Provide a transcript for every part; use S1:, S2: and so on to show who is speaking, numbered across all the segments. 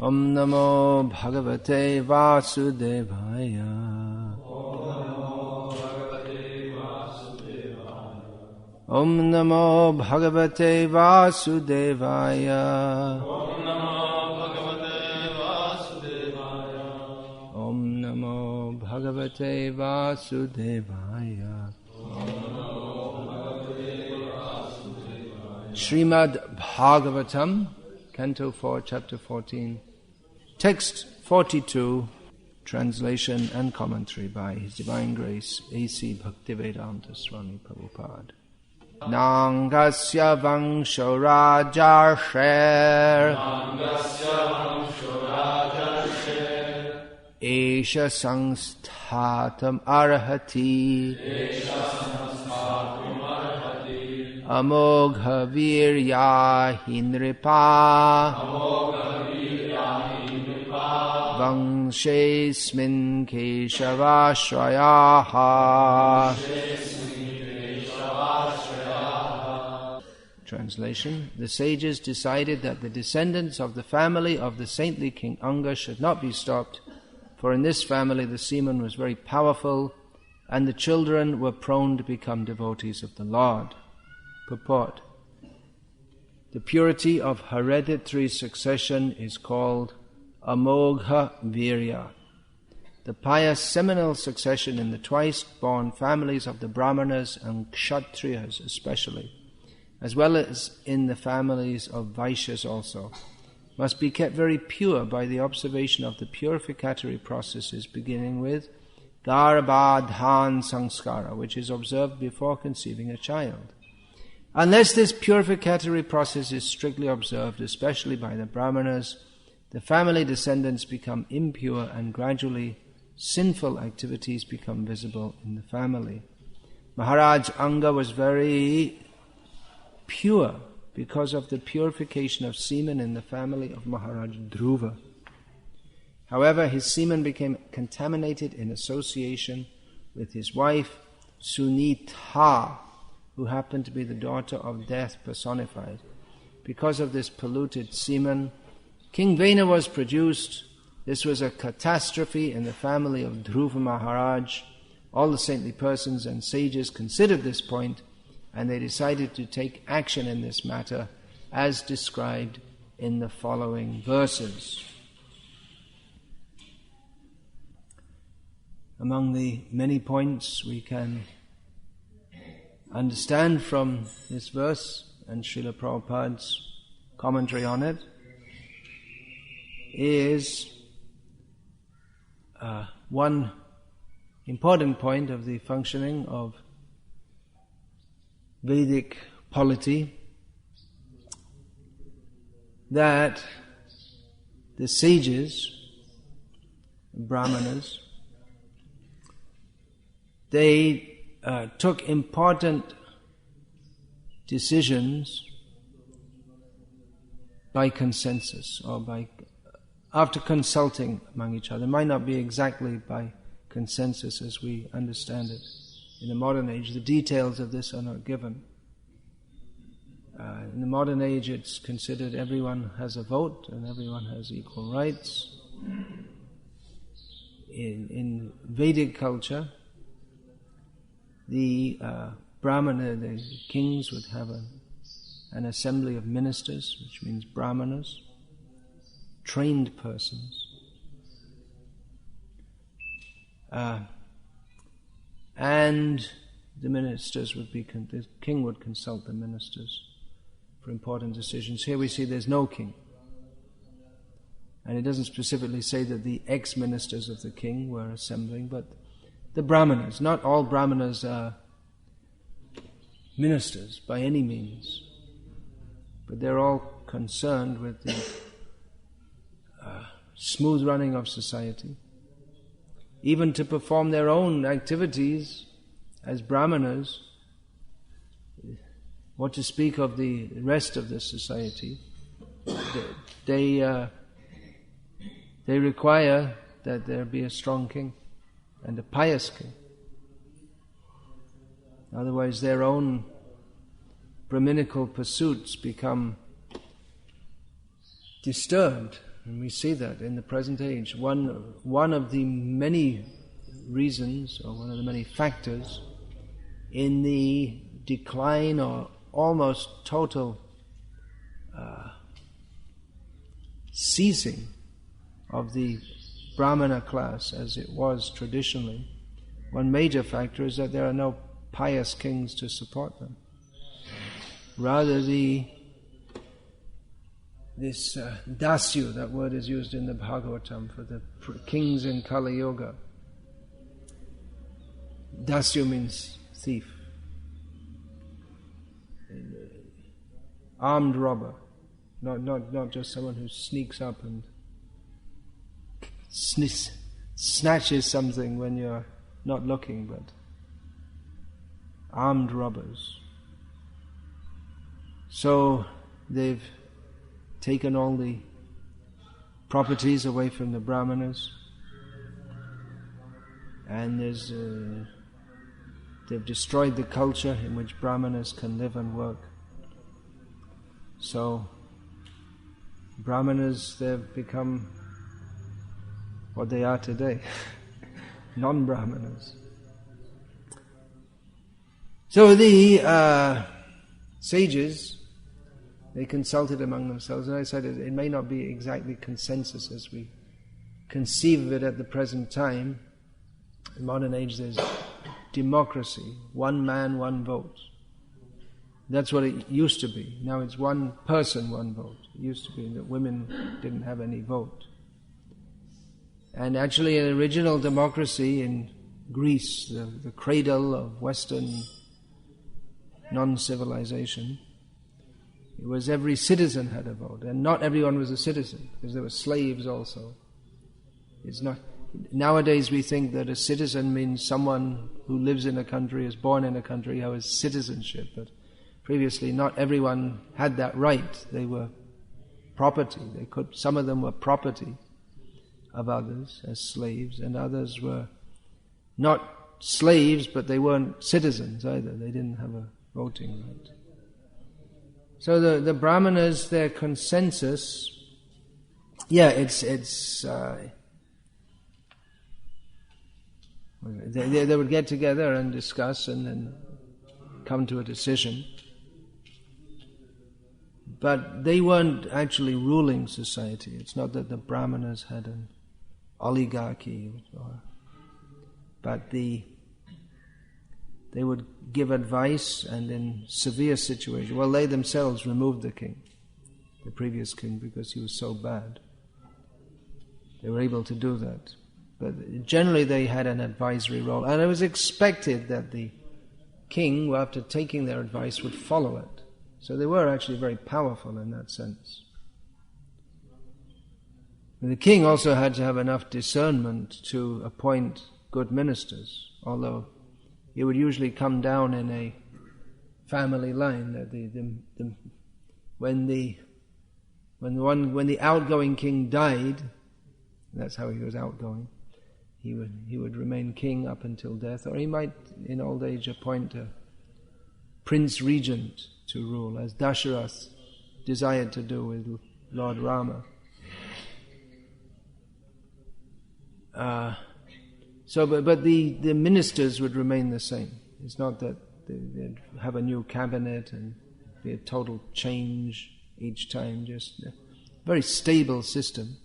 S1: Om Namo Bhagavate Vasudevaya. Om Namo Bhagavate Vasudevaya. Om Namo Bhagavate Vasudevaya. Srimad Bhagavatam, Canto 4, Chapter 14, Text 42, translation and commentary by His Divine Grace A.C. Bhaktivedanta Swami Prabhupada. Nangasya vangsho rajarsher Esha sangsthatam arhati Amogha virya hinripa Vangshesmin keshavashrayaha. Translation. The sages decided that the descendants of the family of the saintly King Anga should not be stopped, for in this family the semen was very powerful and the children were prone to become devotees of the Lord. Purport. The purity of hereditary succession is called Amogha Virya. The pious seminal succession in the twice-born families of the Brahmanas and Kshatriyas especially, as well as in the families of Vaishyas also, must be kept very pure by the observation of the purificatory processes beginning with Garbhadhan Sanskara, which is observed before conceiving a child. Unless this purificatory process is strictly observed, especially by the Brahmanas, the family descendants become impure and gradually sinful activities become visible in the family. Maharaj Anga was very pure because of the purification of semen in the family of Maharaj Dhruva. However, his semen became contaminated in association with his wife Sunitha, who happened to be the daughter of death personified. Because of this polluted semen, King Vena was produced. This was a catastrophe in the family of Dhruva Maharaj. All the saintly persons and sages considered this point, and they decided to take action in this matter as described in the following verses. Among the many points we can understand from this verse and Srila Prabhupada's commentary on it is one important point of the functioning of Vedic polity, that the sages, Brahmanas, they took important decisions by consensus or after consulting among each other. It might not be exactly by consensus as we understand it in the modern age. The details of this are not given. In the modern age it's considered everyone has a vote and everyone has equal rights. In Vedic culture, the Brahmana, the kings would have an assembly of ministers, which means Brahmanas, trained persons. And the ministers the king would consult the ministers for important decisions. Here we see there's no king. And it doesn't specifically say that the ex-ministers of the king were assembling, but the Brahmanas. Not all Brahmanas are ministers by any means, but they're all concerned with the smooth running of society. Even to perform their own activities as Brahmanas, what to speak of the rest of the society, they require that there be a strong king and a pious king. Otherwise their own Brahminical pursuits become disturbed And we see that in the present age. One of the many reasons, or one of the many factors, in the decline or almost total ceasing of the Brahmana class as it was traditionally, one major factor is that there are no pious kings to support them. Rather, this dasyu, that word is used in the Bhagavatam for the kings in Kali Yuga. Dasyu means thief, armed robber, not just someone who sneaks up and snatches something when you're not looking, but armed robbers. So they've taken all the properties away from the Brahmanas, and they've destroyed the culture in which Brahmanas can live and work. So Brahmanas, they've become what they are today, non-Brahmanas. So the sages, they consulted among themselves, and I said it may not be exactly consensus as we conceive of it at the present time. In modern age there's democracy, one man, one vote. That's what it used to be. Now it's one person, one vote. It used to be that women didn't have any vote. And actually an original democracy in Greece, the cradle of Western non-civilization, it was every citizen had a vote, and not everyone was a citizen, because there were slaves also. It's not. Nowadays we think that a citizen means someone who lives in a country, is born in a country, who has citizenship, but previously not everyone had that right. They were property. Some of them were property of others as slaves, and others were not slaves, but they weren't citizens either. They didn't have a voting right. So the Brahmanas, their consensus, they would get together and discuss and then come to a decision. But they weren't actually ruling society. It's not that the Brahmanas had an oligarchy, but they would give advice, and in severe situations, they themselves removed the king, the previous king, because he was so bad. They were able to do that. But generally they had an advisory role, and it was expected that the king, after taking their advice, would follow it. So they were actually very powerful in that sense. And the king also had to have enough discernment to appoint good ministers, although it would usually come down in a family line. That when the outgoing king died, that's how he was outgoing, he would remain king up until death, or he might in old age appoint a prince regent to rule, as Dasharath desired to do with Lord Rama. But the ministers would remain the same. It's not that they'd have a new cabinet and be a total change each time, just a very stable system.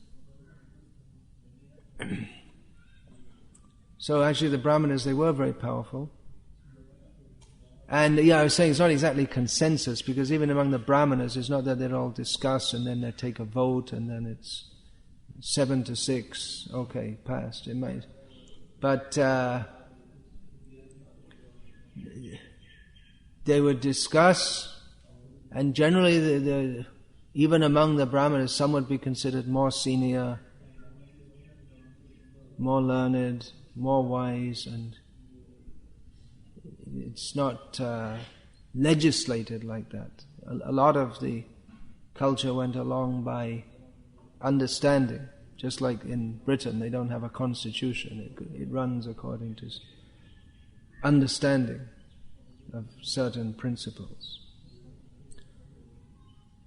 S1: So actually the Brahmanas, they were very powerful. And I was saying it's not exactly consensus, because even among the Brahmanas, it's not that they'd all discuss and then they take a vote and then it's 7-6, okay, passed. It might. But they would discuss, and generally even among the Brahmanas, some would be considered more senior, more learned, more wise, and it's not legislated like that. A lot of the culture went along by understanding. Just like in Britain, they don't have a constitution. It runs according to understanding of certain principles.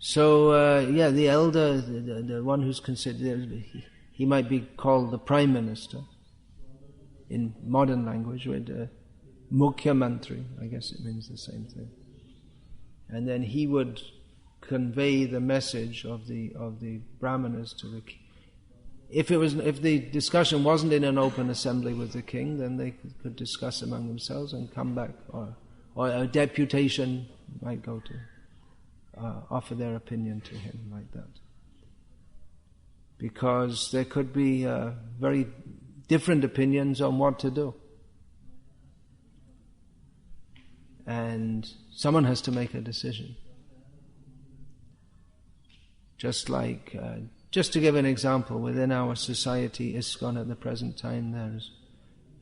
S1: So, the elder, the one who's considered, he might be called the Prime Minister in modern language, with Mukhya Mantri, I guess it means the same thing. And then he would convey the message of the brahmanas to the king. If the discussion wasn't in an open assembly with the king, then they could discuss among themselves and come back, or a deputation might go to offer their opinion to him like that. Because there could be very different opinions on what to do. And someone has to make a decision. Just like, just to give an example, within our society, ISKCON at the present time, there's,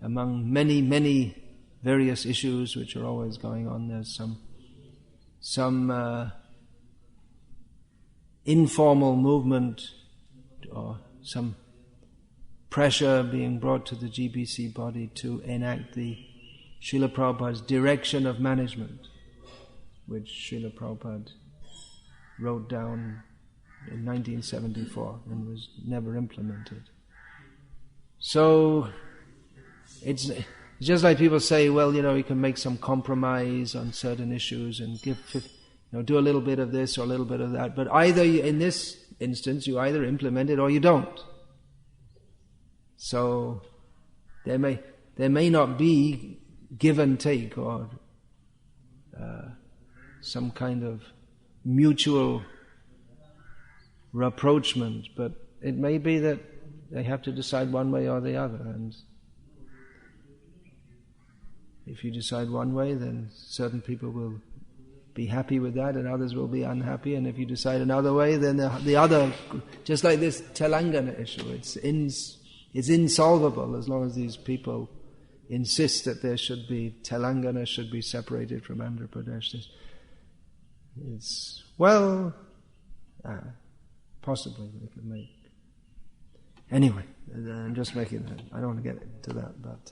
S1: among many, many various issues which are always going on, there's some informal movement or some pressure being brought to the GBC body to enact the Srila Prabhupada's direction of management, which Srila Prabhupada wrote down in 1974 and was never implemented. So it's just like people say, well, you can make some compromise on certain issues and do a little bit of this or a little bit of that, but either in this instance you either implement it or you don't. So there may not be give and take or some kind of mutual rapprochement, but it may be that they have to decide one way or the other, and if you decide one way, then certain people will be happy with that and others will be unhappy, and if you decide another way, then the other, just like this Telangana issue, it's insolvable as long as these people insist that there should be, Telangana should be separated from Andhra Pradesh. Possibly they could make. Anyway, I'm just making that. I don't want to get into that, but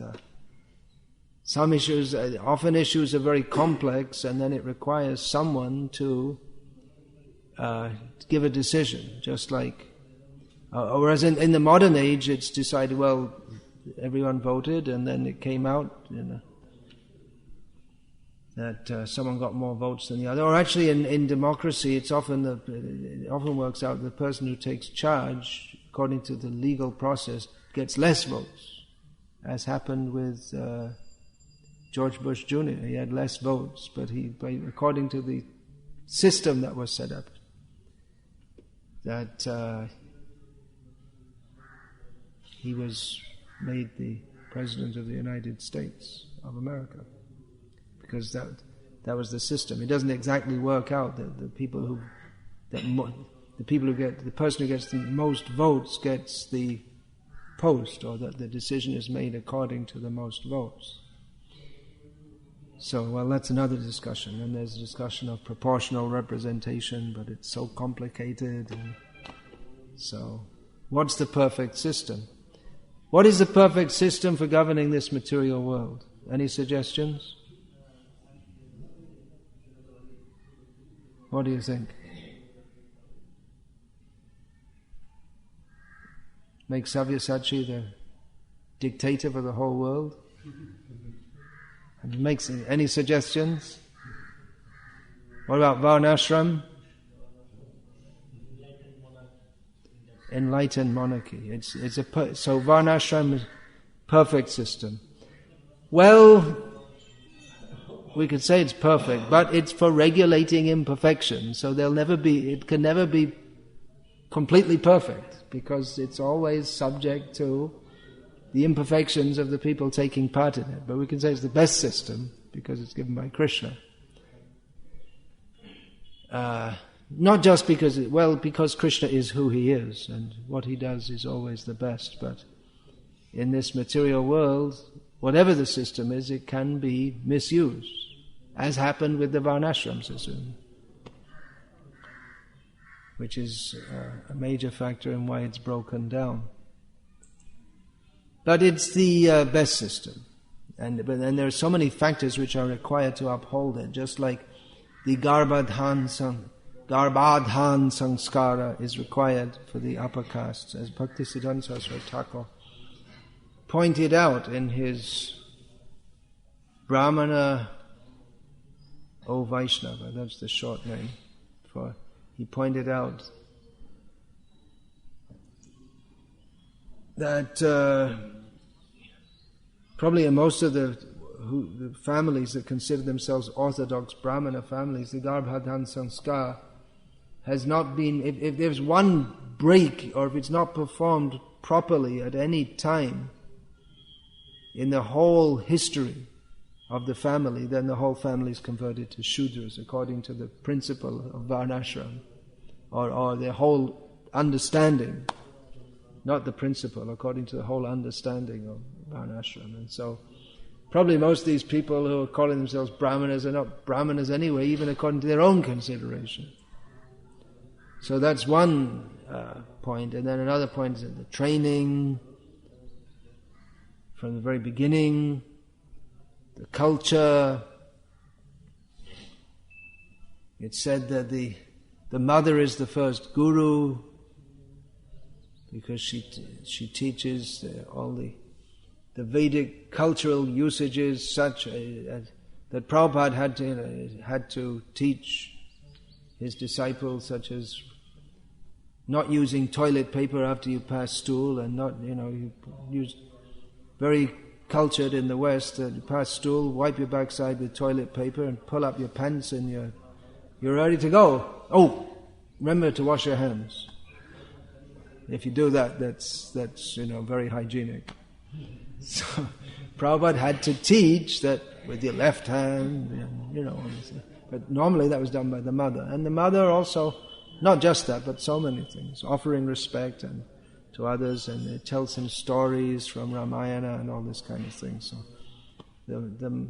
S1: some issues, often issues are very complex, and then it requires someone to give a decision, just like, whereas in the modern age it's decided, well, everyone voted and then it came out, that someone got more votes than the other. Or actually in democracy it often works out the person who takes charge, according to the legal process, gets less votes, as happened with George Bush Jr. He had less votes, but according to the system that was set up, that he was made the President of the United States of America, because that was the system. It doesn't exactly work out that the person who gets the most votes gets the post, or that the decision is made according to the most votes. So, well, that's another discussion. And there's a discussion of proportional representation, but it's so complicated. And so, what's the perfect system? What is the perfect system for governing this material world? Any suggestions? What do you think? Make Sabyasachi the dictator for the whole world? And makes any suggestions? What about Varnashram? Enlightened monarchy. So Varnashram is perfect system. Well, we could say it's perfect, but it's for regulating imperfection. So it can never be completely perfect, because it's always subject to the imperfections of the people taking part in it. But we can say it's the best system because it's given by Krishna. Not just because Krishna is who he is and what he does is always the best, but in this material world, whatever the system is, it can be misused, as happened with the Varnashram system, which is a major factor in why it's broken down. But it's the best system. But then there are so many factors which are required to uphold it, just like the Garbhadhan Garbhadhan Sanskara is required for the upper castes, as Bhaktisiddhanta Saraswati Thakur pointed out in his Brahmana O Vaishnava, that's the short name for, he pointed out that probably in most of the families that consider themselves orthodox Brahmana families, the Garbhadhan Sanskar has not been, if there's one break or if it's not performed properly at any time in the whole history of the family, then the whole family is converted to Shudras according to the principle of Varnashram, or the whole understanding, not the principle, according to the whole understanding of Varnashram. And so probably most of these people who are calling themselves Brahmanas are not Brahmanas anyway, even according to their own consideration. So that's one point. And then another point is the training from the very beginning, the culture. It's said that the mother is the first guru because she teaches all the Vedic cultural usages such that Prabhupada had to teach his disciples, such as not using toilet paper after you pass stool, and not, you use very cultured in the West, you pass stool, wipe your backside with toilet paper and pull up your pants and you're ready to go. Oh, remember to wash your hands. If you do that, that's very hygienic. So Prabhupada had to teach that with your left hand, but normally that was done by the mother. And the mother also, not just that, but so many things, offering respect and to others, and it tells him stories from Ramayana and all this kind of thing. So the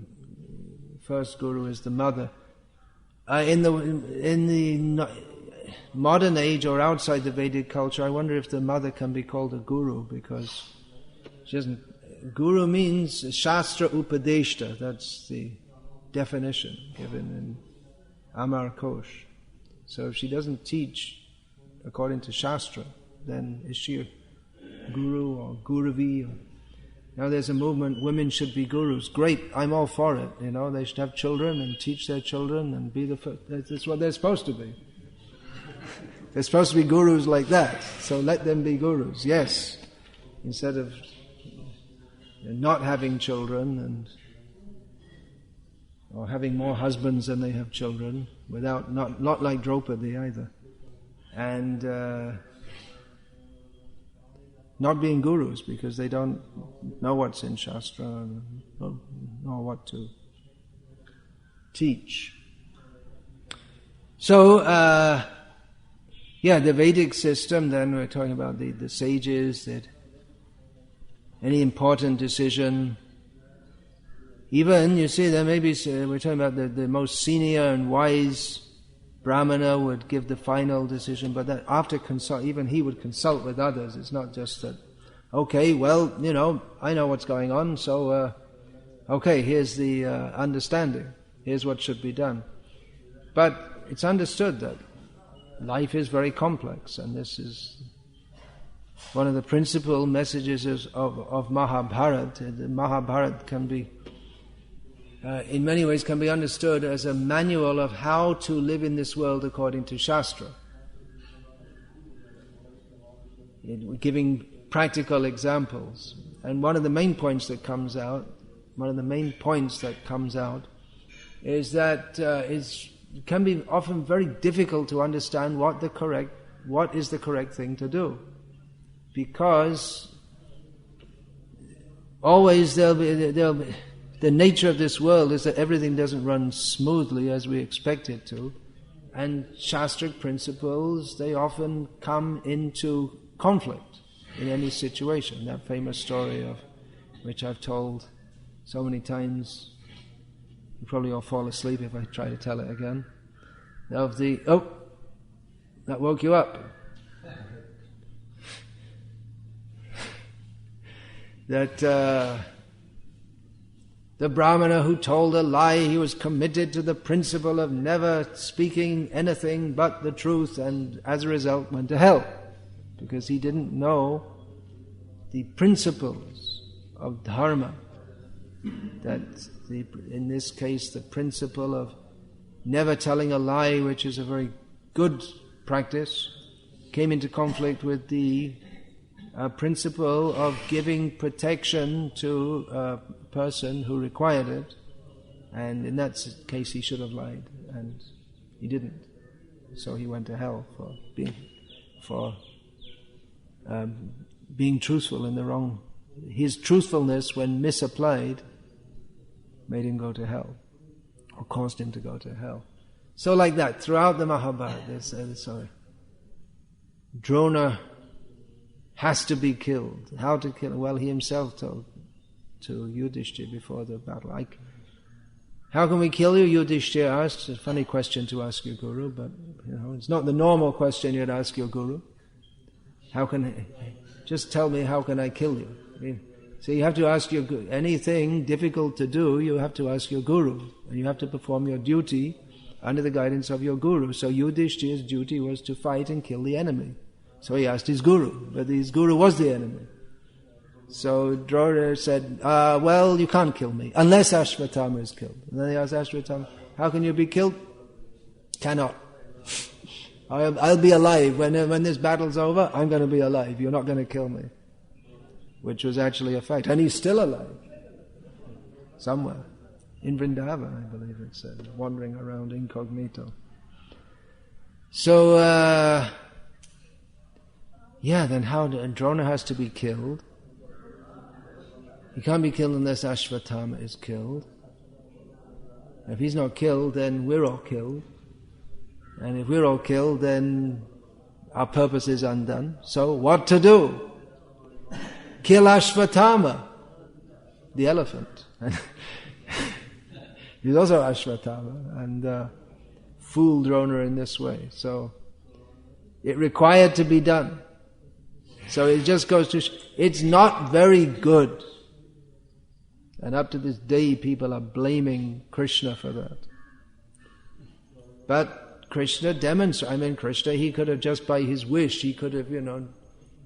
S1: first guru is the mother. In the modern age or outside the Vedic culture, I wonder if the mother can be called a guru, because she doesn't. Guru means Shastra Upadeshta. That's the definition given in Amar Kosh. So if she doesn't teach according to Shastra, then is she a guru or guruvi? Now there's a movement, women should be gurus. Great, I'm all for it. They should have children and teach their children and be the first. That's what they're supposed to be. They're supposed to be gurus like that. So let them be gurus, yes. Instead of not having children or having more husbands than they have children, without not like Draupadi either, and not being gurus because they don't know what's in Shastra and know what to teach. So the Vedic system. Then we're talking about the sages, that any important decision, even, you see, there may be, we're talking about the most senior and wise Brahmana would give the final decision, but that after even he would consult with others. It's not just that, okay, well, I know what's going on, so, okay, here's the understanding, here's what should be done. But it's understood that life is very complex, and this is one of the principal messages of Mahabharata. The Mahabharata can be, in many ways, can be understood as a manual of how to live in this world according to Shastra. Giving practical examples. And one of the main points that comes out is that it can be often very difficult to understand what is the correct thing to do. Because always there'll be the nature of this world is that everything doesn't run smoothly as we expect it to, and Shastric principles, they often come into conflict in any situation. That famous story of which I've told so many times, you probably all fall asleep if I try to tell it again, of that woke you up. That The Brahmana who told a lie, he was committed to the principle of never speaking anything but the truth, and as a result went to hell, because he didn't know the principles of dharma. That in this case, the principle of never telling a lie, which is a very good practice, came into conflict with the principle of giving protection to a person who required it, and in that case he should have lied, and he didn't. So he went to hell for being truthful in the wrong. His truthfulness, when misapplied, made him go to hell, or caused him to go to hell. So like that, throughout the Mahabharata, Drona has to be killed. How to kill him? Well, he himself told to Yudhishthira before the battle, how can we kill you? Yudhishthira asked. It's a funny question to ask your guru, but it's not the normal question you'd ask your guru. Just tell me, how can I kill you? So you have to ask your guru. Anything difficult to do, you have to ask your guru. And you have to perform your duty under the guidance of your guru. So Yudhishthira's duty was to fight and kill the enemy. So he asked his guru, but his guru was the enemy. So Drona said, well, you can't kill me, unless Ashvatthama is killed. And then he asked Ashvatthama, how can you be killed? Cannot. I'll be alive. When this battle's over, I'm going to be alive. You're not going to kill me. Which was actually a fact. And he's still alive. Somewhere. In Vrindavan, I believe it said. Wandering around incognito. So, then how? Drona has to be killed. He can't be killed unless Ashvatthama is killed. If he's not killed, then we're all killed. And if we're all killed, then our purpose is undone. So what to do? Kill Ashvatthama, the elephant. He's also Ashvatthama, and fool Drona in this way. So it required to be done. So it just goes to it's not very good. And up to this day people are blaming Krishna for that. But Krishna Krishna, he could have just by his wish, he could have,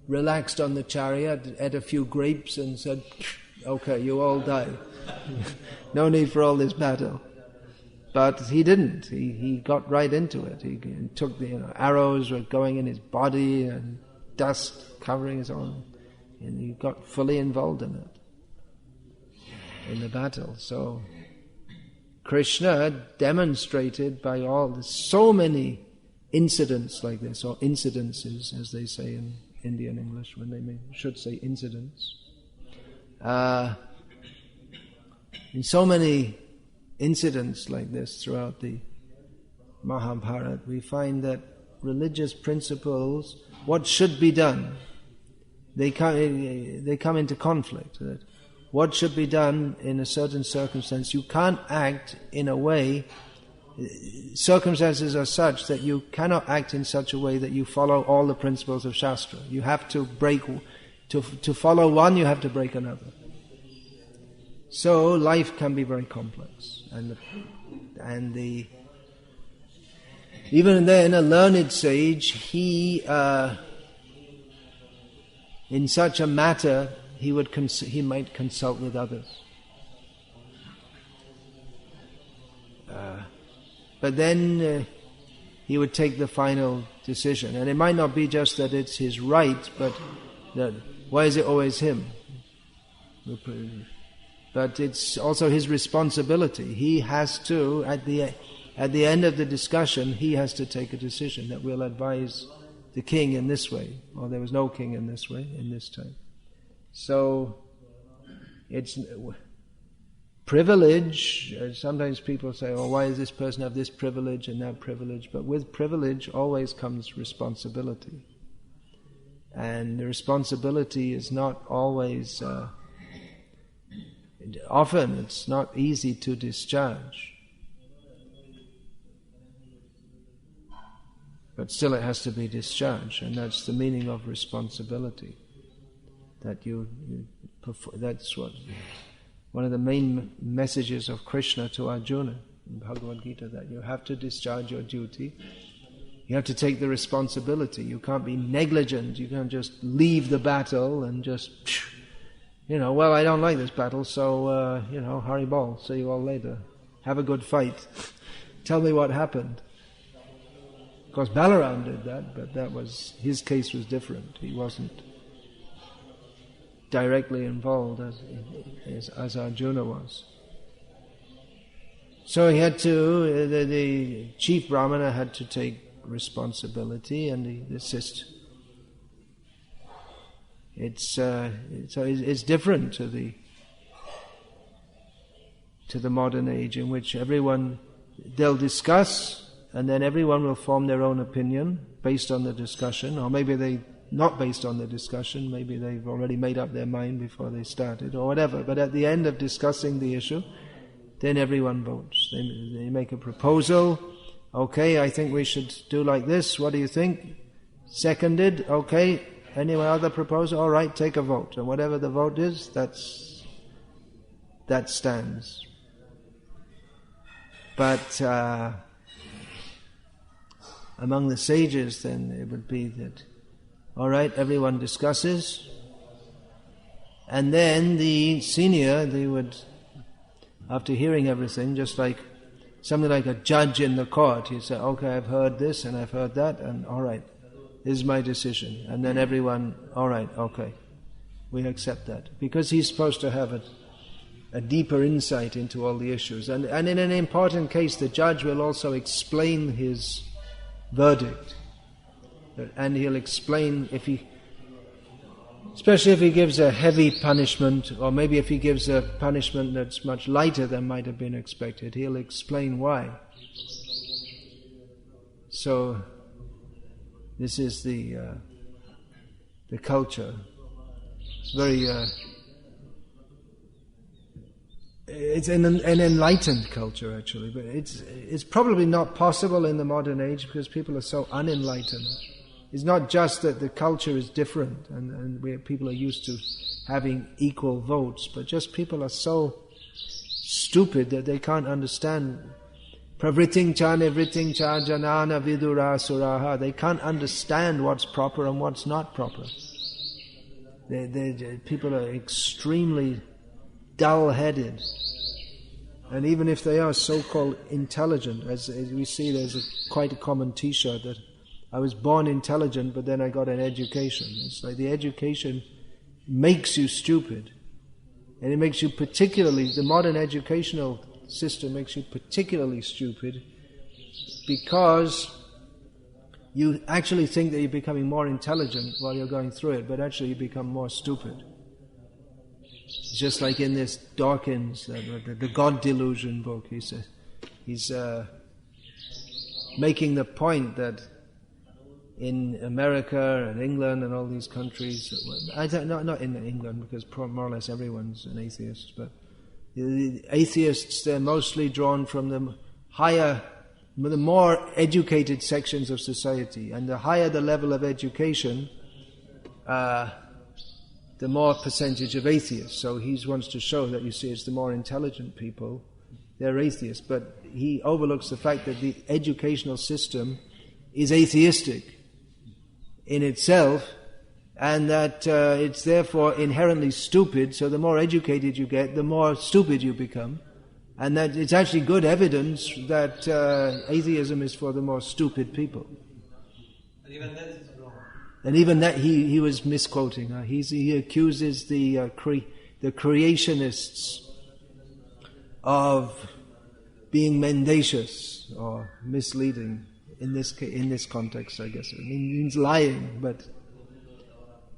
S1: relaxed on the chariot, ate a few grapes and said, okay, you all die. No need for all this battle. But he didn't. He got right into it. He took the arrows were going in his body and dust covering his own, and he got fully involved in it, in the battle. So Krishna demonstrated by so many incidents like this, or incidences as they say in Indian English, when they should say incidents. In so many incidents like this throughout the Mahabharata, we find that religious principles, what should be done, they come into conflict. That what should be done in a certain circumstance, you can't act in a way, circumstances are such that you cannot act in such a way that you follow all the principles of Shastra. You have to to follow one, you have to break another. So life can be very complex, even then a learned sage, he in such a matter he might consult with others, but then he would take the final decision, and it might not be just that it's his right, but that why is it always him? But it's also his responsibility. He has to, at the end of the discussion, he has to take a decision that will advise the king in this way, or there was no king in this way, in this time. So, it's privilege. Sometimes people say, oh, why does this person have this privilege and that privilege? But with privilege always comes responsibility. And the responsibility is not always... often it's not easy to discharge, but still it has to be discharged, and that's the meaning of responsibility. That that's what one of the main messages of Krishna to Arjuna in Bhagavad Gita, that you have to discharge your duty. You have to take the responsibility. You can't be negligent. You can't just leave the battle and just, well, I don't like this battle, so, hurry ball, see you all later. Have a good fight. Tell me what happened. Of course, Balaram did that, but his case was different. He wasn't directly involved as Arjuna was. So he had to, the chief Brahmana had to take responsibility and assist. It's different to the modern age, in which they'll discuss and then everyone will form their own opinion based on the discussion, or maybe not based on the discussion, maybe they've already made up their mind before they started, or whatever. But at the end of discussing the issue, then everyone votes. They make a proposal. Okay, I think we should do like this. What do you think? Seconded. Okay. Any other proposal? All right, take a vote. And whatever the vote is, that stands. But among the sages, then it would be that, all right, everyone discusses, and then the senior, they would, after hearing everything, just like something like a judge in the court, he'd say, okay, I've heard this and I've heard that, and all right, this is my decision. And then everyone, all right, okay, we accept that. Because he's supposed to have a deeper insight into all the issues. And in an important case, the judge will also explain his verdict. And he'll explain, especially if he gives a heavy punishment, or maybe if he gives a punishment that's much lighter than might have been expected, he'll explain why. So this is the culture. It's very it's an enlightened culture, actually, but it's probably not possible in the modern age because people are so unenlightened. It's not just that the culture is different and where people are used to having equal votes, but just people are so stupid that they can't understand. Pravriting cha nivriting cha janana vidura suraha. They can't understand what's proper and what's not proper. People are extremely dull-headed. And even if they are so-called intelligent, as we see there's quite a common t-shirt that I was born intelligent, but then I got an education. It's like the education makes you stupid. And it makes you the modern educational system makes you particularly stupid because you actually think that you're becoming more intelligent while you're going through it, but actually you become more stupid. It's just like in this Dawkins, the God Delusion book, he's making the point that in America and England and all these countries, not in England because more or less everyone's an atheist, but the atheists, they're mostly drawn from the more educated sections of society, and the higher the level of education, the more percentage of atheists. So he wants to show that, you see, it's the more intelligent people, they're atheists, but he overlooks the fact that the educational system is atheistic in itself, and that it's therefore inherently stupid, so the more educated you get, the more stupid you become, and that it's actually good evidence that atheism is for the more stupid people.
S2: And even that is wrong.
S1: And even that he was misquoting. He accuses the creationists of being mendacious or misleading in this context, I guess. It means lying, but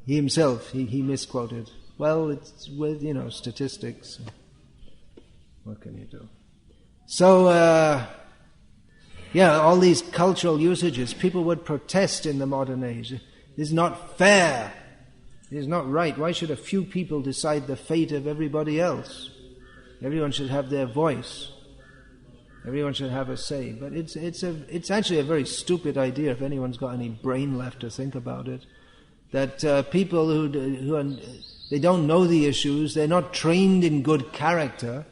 S1: he himself, he misquoted. Well, it's with, statistics. What can you do? So, all these cultural usages, people would protest in the modern age. This is not fair. It is not right. Why should a few people decide the fate of everybody else? Everyone should have their voice. Everyone should have a say. But it's actually a very stupid idea if anyone's got any brain left to think about it. That people who they don't know the issues, they're not trained in good character,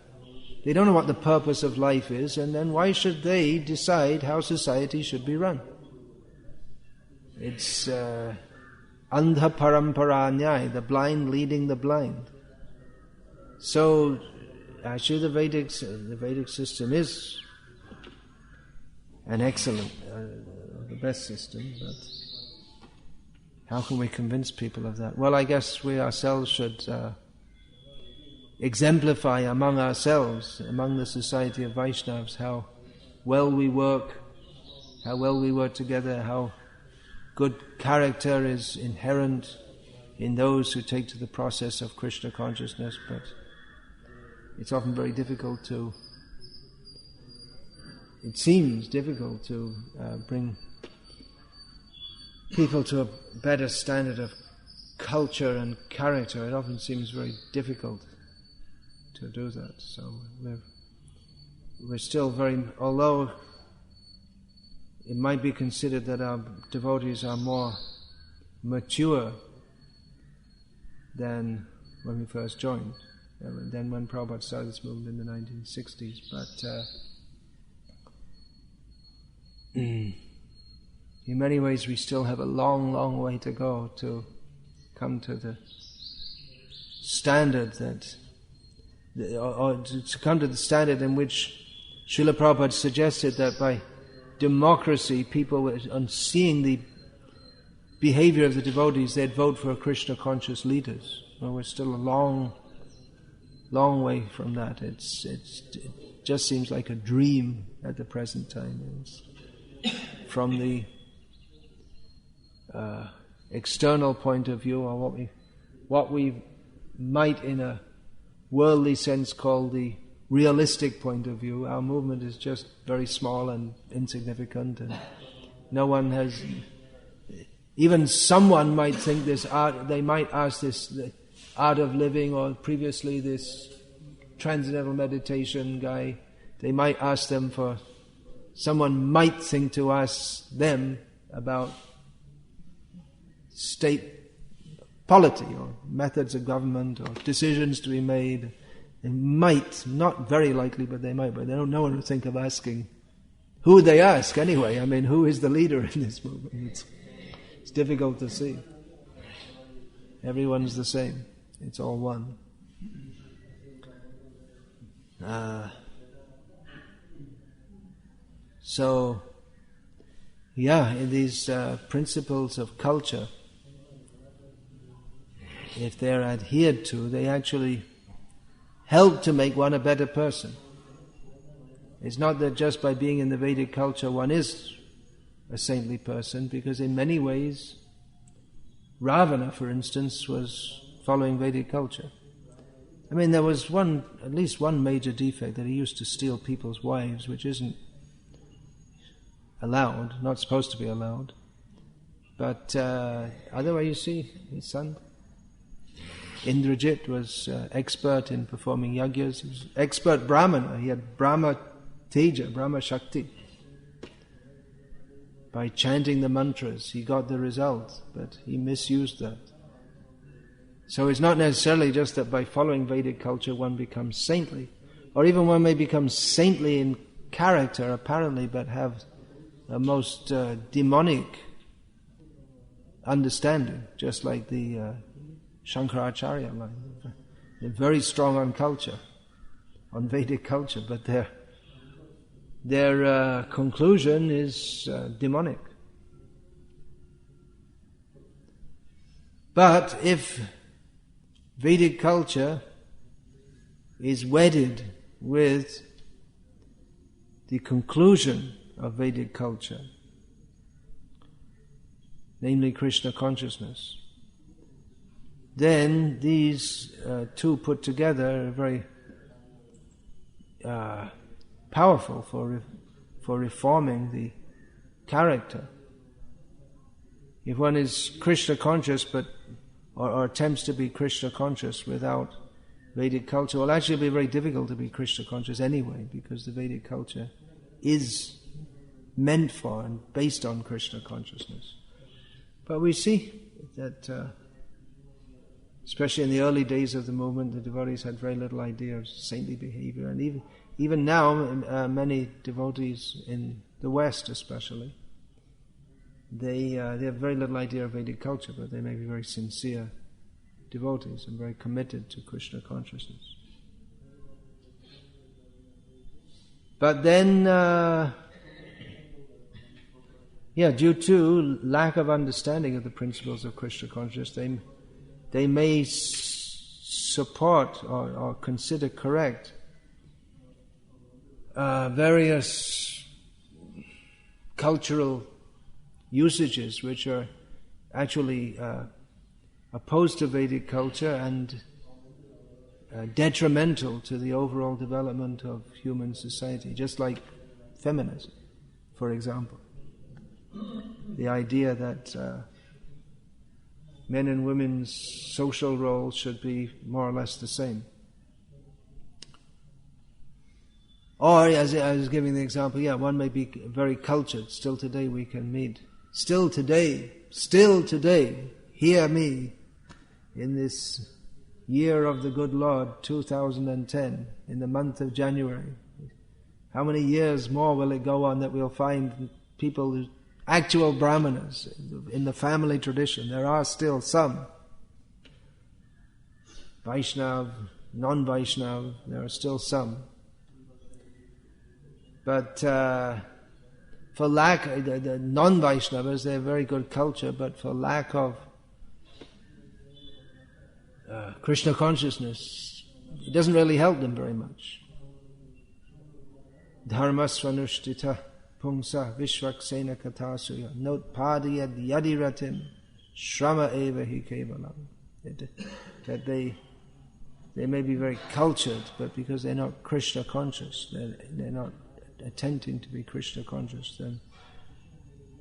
S1: they don't know what the purpose of life is, and then why should they decide how society should be run? It's andha paramparanyai, the blind leading the blind. So actually the Vedic system is an excellent, the best system, but how can we convince people of that? Well, I guess we ourselves should exemplify among ourselves, among the society of Vaishnavas, how well we work together, how good character is inherent in those who take to the process of Krishna consciousness, but it's often very difficult it seems difficult to bring people to a better standard of culture and character. It often seems very difficult to do that. So we're still very, although it might be considered that our devotees are more mature than when we first joined, than when Prabhupada started this movement in the 1960s. But in many ways we still have a long, long way to go to come to the standard or to come to the standard in which Srila Prabhupada suggested that by democracy, people were, on seeing the behavior of the devotees, they'd vote for Krishna-conscious leaders. Well, we're still a long, long way from that. It just seems like a dream at the present time. From the external point of view, or what we might in a worldly sense call the realistic point of view, our movement is just very small and insignificant, and no one has, even someone might think this art, they might ask this, the art of living, or previously this transcendental meditation guy, they might ask them for, someone might think to ask them about state polity or methods of government or decisions to be made. They might, not very likely, but they might, but they don't know one would think of asking. Who would they ask anyway? I mean, who is the leader in this movement? It's difficult to see. Everyone's the same. It's all one. So, in these principles of culture, if they're adhered to, they actually help to make one a better person. It's not that just by being in the Vedic culture one is a saintly person, because in many ways, Ravana, for instance, was following Vedic culture. I mean, there was at least one major defect, that he used to steal people's wives, which isn't allowed, not supposed to be allowed. But otherwise, you see, his son Indrajit was expert in performing yagyas. He was expert Brahmana. He had Brahma Teja, Brahma Shakti. By chanting the mantras, he got the result, but he misused that. So it's not necessarily just that by following Vedic culture one becomes saintly, or even one may become saintly in character apparently, but have a most demonic understanding, just like the Shankaracharya line. They're very strong on culture, on Vedic culture, but their conclusion is demonic. But if Vedic culture is wedded with the conclusion of Vedic culture, namely Krishna consciousness, then these two put together are very powerful for reforming the character. If one is Krishna conscious or attempts to be Krishna conscious without Vedic culture, well, actually it'll be very difficult to be Krishna conscious anyway, because the Vedic culture is meant for and based on Krishna consciousness. But we see that Especially in the early days of the movement, the devotees had very little idea of saintly behavior. And even now, many devotees in the West especially, they have very little idea of Vedic culture, but they may be very sincere devotees and very committed to Krishna consciousness. But then, due to lack of understanding of the principles of Krishna consciousness, they may support or consider correct various cultural usages which are actually opposed to Vedic culture and detrimental to the overall development of human society, just like feminism, for example. The idea that men and women's social roles should be more or less the same. Or, as I was giving the example, one may be very cultured. Still today we can meet. Still today, hear me, in this year of the good Lord, 2010, in the month of January. How many years more will it go on that we'll find people, actual brahmanas, in the family tradition? There are still some. Vaishnav, non-Vaishnav, there are still some. But for lack, the non-Vaishnavas, they have very good culture, but for lack of Krishna consciousness, it doesn't really help them very much. Dharma svanushtita pungsa vishvaksena katasuya notpadiyad yadiratim shrama eva hi kevalam. That they may be very cultured, but because they're not Krishna conscious, they're not attempting to be Krishna conscious, then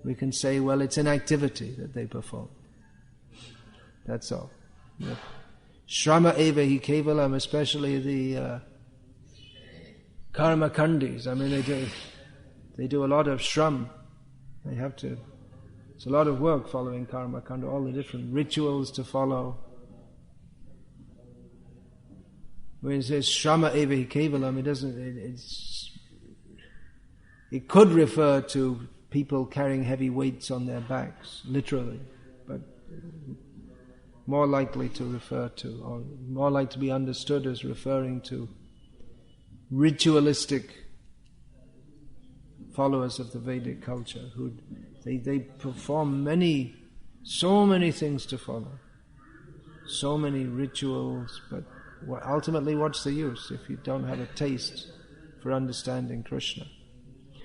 S1: we can say, well, it's an activity that they perform. That's all. Shrama eva hi kevalam, especially the karma kandis. I mean, they do a lot of shram. They have to. It's a lot of work following karma kanda. All the different rituals to follow. When it says shrama eva hi kevalam, it doesn't. It could refer to people carrying heavy weights on their backs, literally, but more likely to refer to, or more like to be understood as referring to ritualistic followers of the Vedic culture, who they perform so many things to follow, so many rituals, but ultimately what's the use if you don't have a taste for understanding Krishna?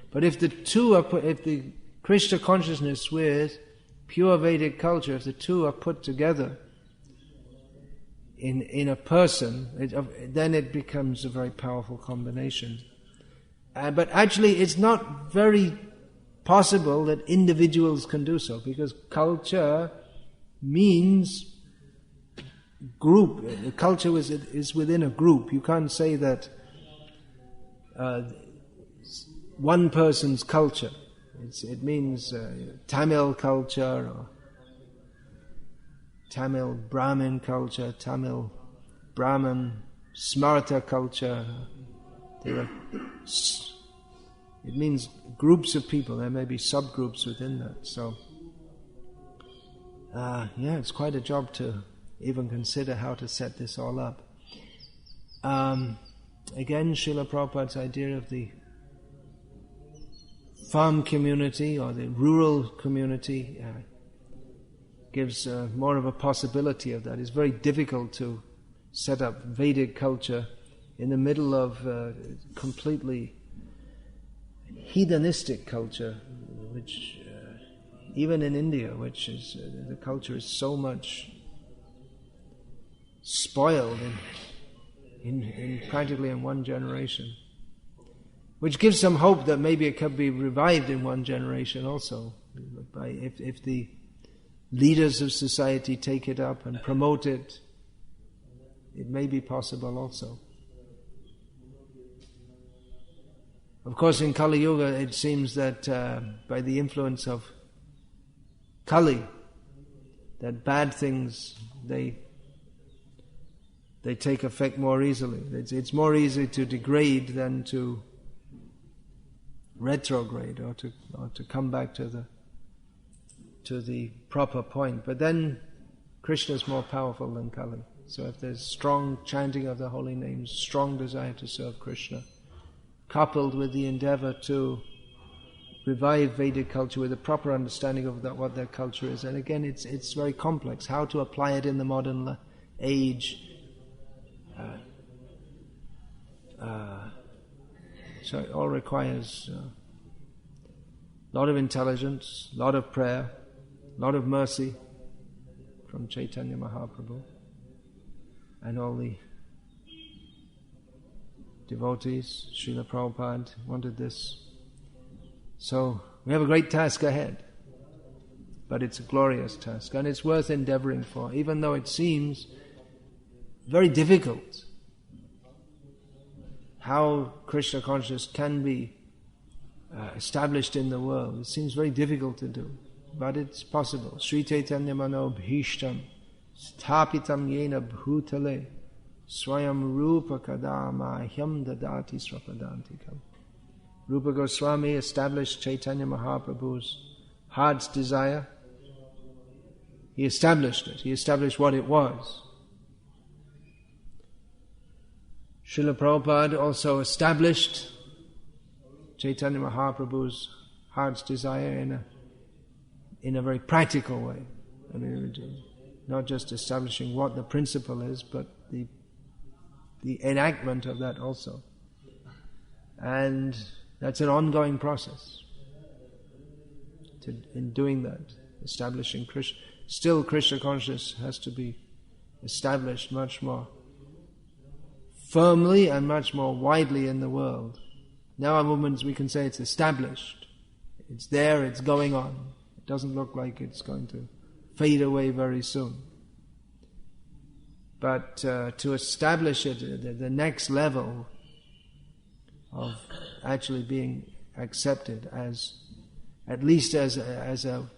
S1: But if the Krishna consciousness with pure Vedic culture, if the two are put together in a person, then it becomes a very powerful combination. But actually, it's not very possible that individuals can do so, because culture means group. Culture is within a group. You can't say that one person's culture. It means Tamil culture, or Tamil Brahmin culture, Tamil Brahmin Smarta culture. It means groups of people. There may be subgroups within that. So, it's quite a job to even consider how to set this all up. Again, Srila Prabhupada's idea of the farm community or the rural community gives more of a possibility of that. It's very difficult to set up Vedic culture in the middle of completely hedonistic culture, which even in India, which is the culture is so much spoiled in practically in one generation, which gives some hope that maybe it could be revived in one generation also, if the leaders of society take it up and promote it. It may be possible also. Of course, in Kali Yuga, it seems that by the influence of Kali, that bad things, they they take effect more easily. It's more easy to degrade than to retrograde or to come back to the proper point. But then Krishna is more powerful than Kali. So if there's strong chanting of the holy names, strong desire to serve Krishna, coupled with the endeavor to revive Vedic culture with a proper understanding of what their culture is, and again it's very complex. How to apply it in the modern age. So it all requires a lot of intelligence, a lot of prayer, a lot of mercy from Chaitanya Mahaprabhu and all the devotees. Srila Prabhupada wanted this. So we have a great task ahead, but it's a glorious task and it's worth endeavoring for, even though it seems very difficult. How Krishna consciousness can be established in the world, it seems very difficult to do, but it's possible. Sri Chaitanya Mano Bhishtam Sthapitam Yena Bhutale Swayam Rupa Kadama Hyam Dadati Swapadantikam. Rupa Goswami established Chaitanya Mahaprabhu's heart's desire. He established it. He established what it was. Srila Prabhupada also established Chaitanya Mahaprabhu's heart's desire in a very practical way. I mean, not just establishing what the principle is, but the enactment of that also. And that's an ongoing process. In doing that, establishing Krishna, still Krishna consciousness has to be established much more firmly and much more widely in the world. Now our movements, we can say it's established. It's there, it's going on. It doesn't look like it's going to fade away very soon. But to establish it, the next level of actually being accepted as, at least as a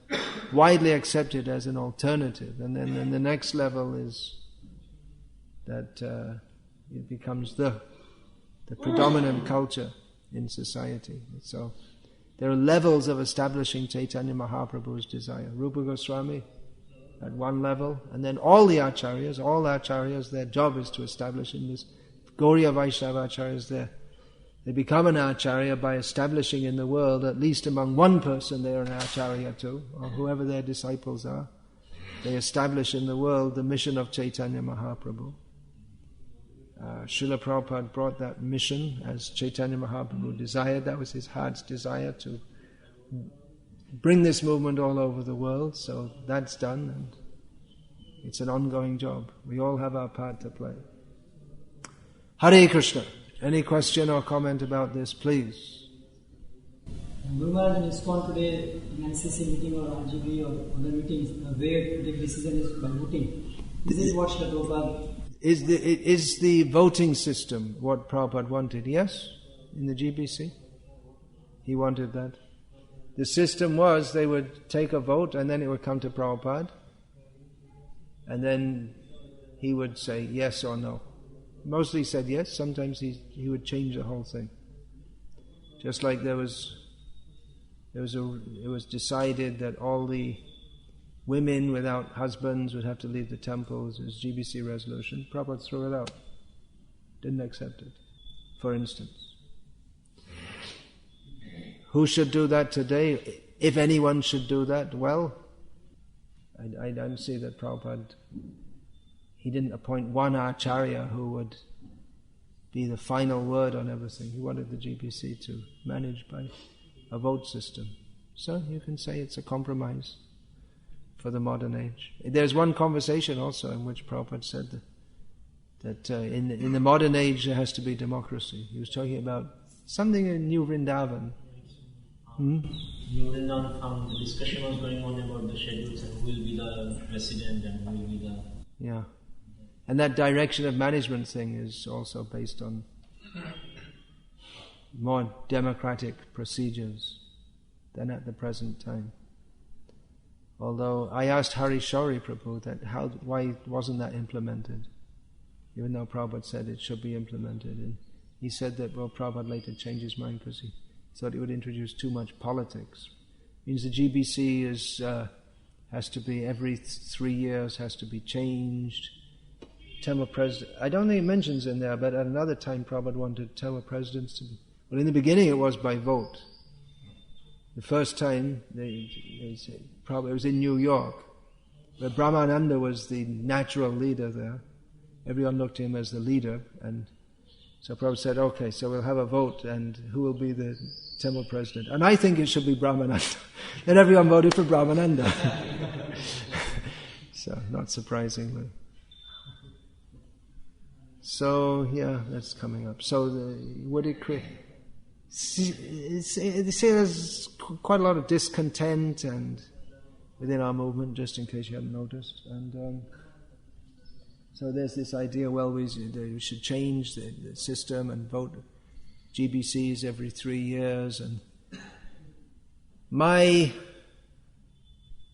S1: widely accepted as an alternative, and then the next level is that it becomes the predominant culture in society. So there are levels of establishing Chaitanya Mahaprabhu's desire. Rupa Goswami at one level, and then all acharyas, their job is to establish in this. Gauriya Vaishnava acharyas, they become an acharya by establishing in the world, at least among one person they are an acharya to, or whoever their disciples are. They establish in the world the mission of Chaitanya Mahaprabhu. Srila Prabhupada brought that mission as Chaitanya Mahaprabhu desired. That was his heart's desire, to bring this movement all over the world. So that's done, and it's an ongoing job. We all have our part to play. Hare Krishna. Any question or comment about this, please?
S3: Guru Maharaj, in ISKCON today, in NCC meeting or RGB or other meetings, the way to take decision is by voting. Is this what Srila Prabhupada...
S1: Is the voting system what Prabhupada wanted? Yes, in the GBC. He wanted that. The system was they would take a vote and then it would come to Prabhupada and then he would say yes or no. Mostly said yes, sometimes he would change the whole thing. Just like it was decided that all the women without husbands would have to leave the temples as GBC resolution. Prabhupada threw it out. Didn't accept it, for instance. Who should do that today? If anyone should do that, well, I don't see that Prabhupada, he didn't appoint one acharya who would be the final word on everything. He wanted the GBC to manage by a vote system. So you can say it's a compromise for the modern age. There's one conversation also in which Prabhupada said that in the modern age there has to be democracy. He was talking about something in New Vrindavan.
S4: New Vrindavan, the discussion was going on about the schedules and who will be the president and who will be the...
S1: Yeah. And that direction of management thing is also based on more democratic procedures than at the present time. Although I asked Hari Shauri Prabhu that why wasn't that implemented? even though Prabhupada said it should be implemented. And he said that, well, Prabhupada later changed his mind because he thought it would introduce too much politics. It means the GBC has to be every 3 years, has to be changed. Temple president, I don't think it mentions in there, but at another time Prabhupada wanted temple presidents to be, well, in the beginning it was by vote. The first time, they said, Prabhupada, it was in New York, where Brahmananda was the natural leader there. Everyone looked at him as the leader, and so Prabhupada said, okay, so we'll have a vote, and who will be the temple president? And I think it should be Brahmananda. And everyone voted for Brahmananda. So, not surprisingly. So, yeah, that's coming up. So, would it create... They say there's quite a lot of discontent and within our movement, just in case you haven't noticed. And so there's this idea, well, we should change the system and vote GBCs every 3 years. And my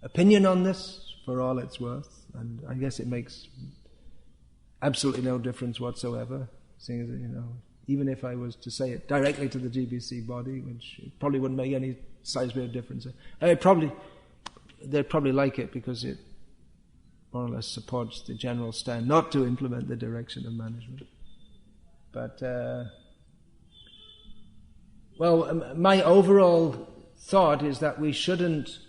S1: opinion on this, for all it's worth, and I guess it makes absolutely no difference whatsoever, seeing as, even if I was to say it directly to the GBC body, which probably wouldn't make any size bit of difference. They'd probably like it because it more or less supports the general stand not to implement the direction of management. But, my overall thought is that we shouldn't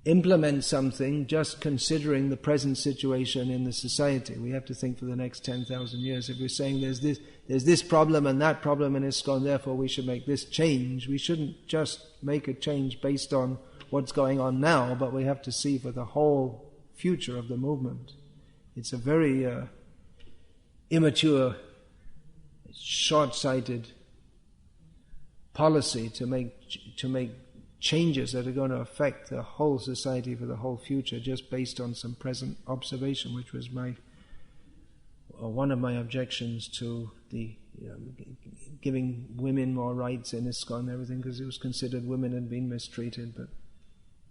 S1: implement something just considering the present situation in the society. We have to think for the next 10,000 years. If we're saying there's this problem and that problem in ISKCON, therefore we should make this change, we shouldn't just make a change based on what's going on now, but we have to see for the whole future of the movement. It's a very immature, short-sighted policy to make changes that are going to affect the whole society for the whole future just based on some present observation, which was one of my objections to the giving women more rights in ISKCON and everything, because it was considered women had been mistreated. But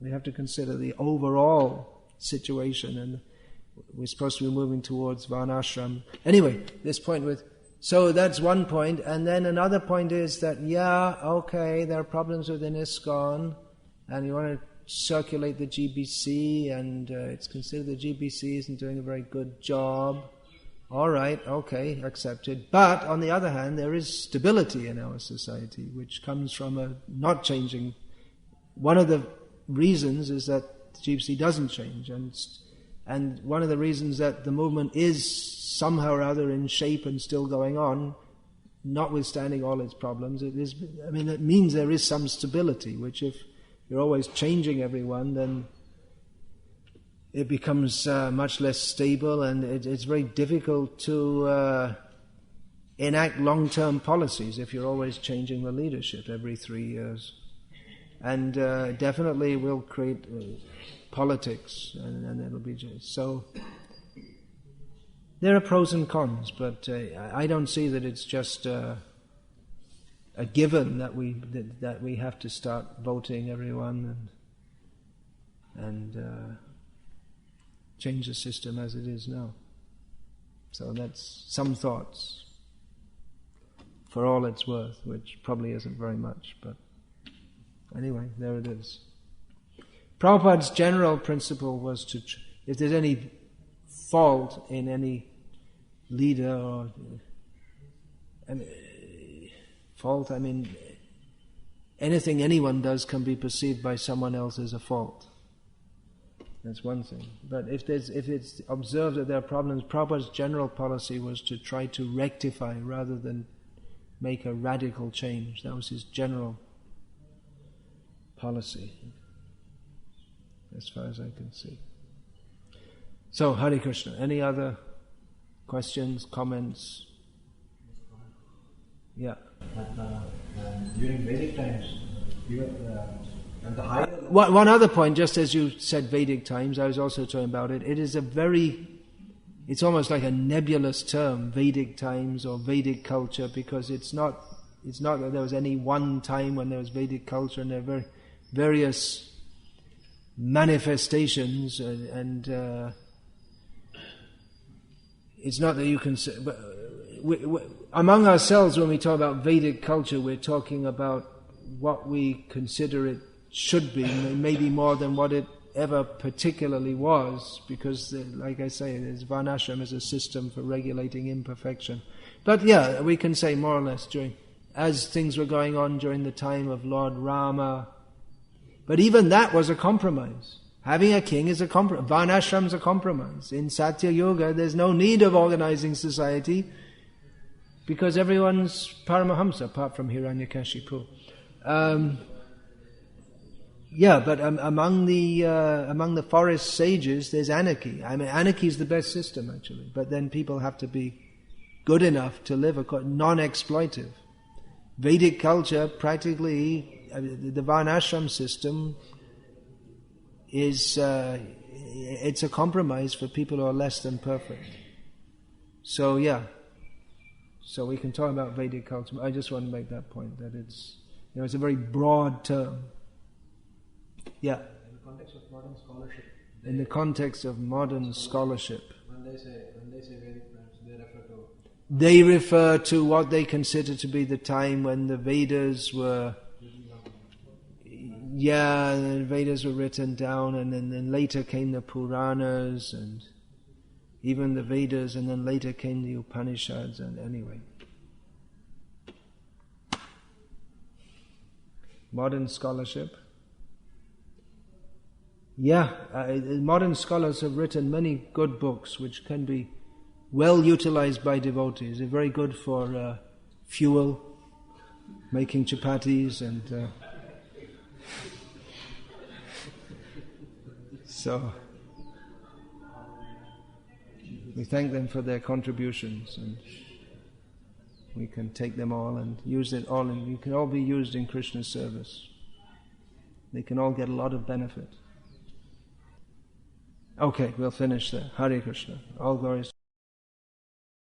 S1: we have to consider the overall situation, and we're supposed to be moving towards Varnashram. Anyway, this point with... So that's one point, and then another point is that, there are problems within ISKCON, and you want to circulate the GBC, and it's considered the GBC isn't doing a very good job. All right, okay, accepted. But on the other hand, there is stability in our society, which comes from not changing. One of the reasons is that the GBC doesn't change, and one of the reasons that the movement is somehow or other in shape and still going on, notwithstanding all its problems, it means there is some stability, which if you're always changing everyone, then it becomes much less stable, and it's very difficult to enact long-term policies if you're always changing the leadership every 3 years. And definitely will create politics, and it'll be just... So there are pros and cons, but I don't see that it's just a given that we have to start voting everyone and change the system as it is now. So that's some thoughts, for all it's worth, which probably isn't very much, but anyway, there it is. Prabhupada's general principle was to, if there's any fault in any leader or anything anyone does can be perceived by someone else as a fault. That's one thing. But if it's observed that there are problems, Prabhupada's general policy was to try to rectify rather than make a radical change. That was his general policy, as far as I can see. So, Hare Krishna. Any other questions, comments? Yeah.
S5: During Vedic times, and the higher...
S1: One other point, just as you said Vedic times, I was also talking about it. It is it's almost like a nebulous term, Vedic times or Vedic culture, because it's not that there was any one time when there was Vedic culture, and there were various manifestations and it's not that you can say, but among ourselves when we talk about Vedic culture, we're talking about what we consider it should be, maybe more than what it ever particularly was, because like I say, there's Varnashram as a system for regulating imperfection. But yeah, we can say more or less as things were going on during the time of Lord Rama. But even that was a compromise. Having a king is a compromise. Varnashram is a compromise. In Satya Yoga, there's no need of organizing society because everyone's Paramahamsa, apart from Hiranyakashipu. But among the forest sages, there's anarchy. I mean, anarchy is the best system, actually. But then people have to be good enough to live non-exploitive. Vedic culture, practically, the Varnashram system is it's a compromise for people who are less than perfect. So so we can talk about Vedic culture. I just want to make that point that it's a very broad term. Yeah.
S5: In the context of modern scholarship.
S1: In the context of modern scholarship.
S5: When they say Vedic times,
S1: they refer to what they consider to be the time when the Vedas were. Yeah, the Vedas were written down, and then later came the Puranas, and even the Vedas, and then later came the Upanishads, and anyway. Modern scholarship. Modern scholars have written many good books which can be well utilized by devotees. They're very good for fuel, making chapatis, and so we thank them for their contributions, and we can take them all and use it all, and you can all be used in Krishna's service. They can all get a lot of benefit. Okay, we'll finish there. Hare Krishna. All glories.